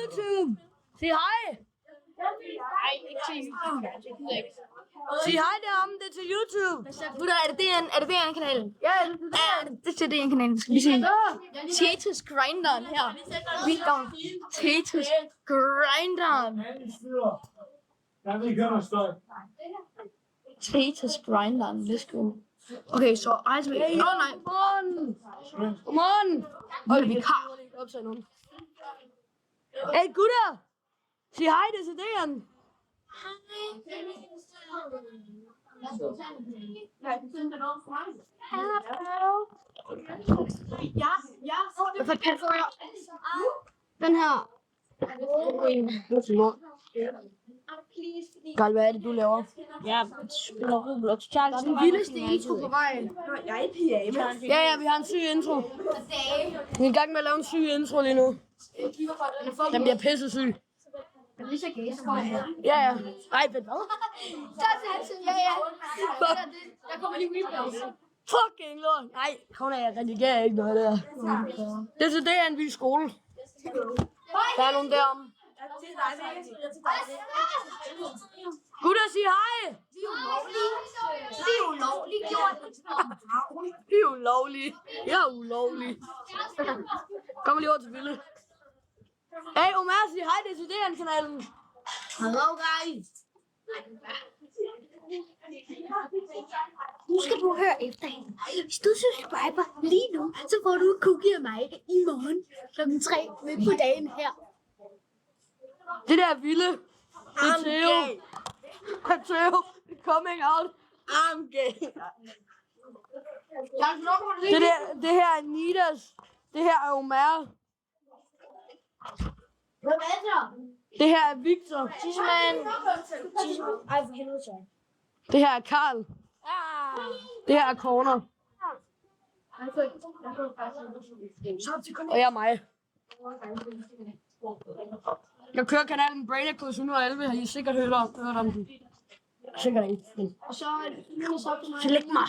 YouTube. Sig hej. Nej, ikke til YouTube. Det gider jeg ikke. Sig hej derom, det er til YouTube. Gutter, er det DN-kanalen? Ja, Det er til DN-kanalen. Skal vi se. Tetris Grinderen her. Tetris Grinderen. Jeg vil ikke høre noget støj. Tetris Grinderen. Let's go. Okay, så Ice Man. Åh nej. Godmorgen. Og vikar. Hey gutter. Sig hej, det er til DN. Hvad kan du få her? Den her. Karl, hvad er det, du laver? Ja, spiller Roblox. Charles, den vildeste intro på vejen. Jeg er i pyjamas. Ja, vi har en syg intro. Vi er i gang med at lave en syg intro lige nu. Den bliver pisse syg. Ja. Ej, hvad? Der kommer lige replays. Fucking lort. Nej, kom af, jeg redigerer ikke noget der. Det er til DN, vi er i skole. Der er nogen derom. Gutter, sig hej! Det er ulovligt gjort. I er ulovlige. Jeg er ulovlig. Kom lige over til Ville. Hey, Omar, sig hej, det er til DN-kanalen. Hello guys. Nu skal du høre efter hende. Hvis du subscriber lige nu, så får du et cookie af mig i morgen kl. 3 midt på dagen her. Det der er Ville. Matteo. Coming out. I'm gay. Det her er Nidas. Det her er Omar. Hvem er det? Det her er Victor. Tisman. Ej, for helvede så. Det her er Karl. Det her er Corner. Og jeg er mig. Jeg kører kanalen Brainiac 111, har I sikkert hørt om den. Sikkert ikke. Og så Så læg mig.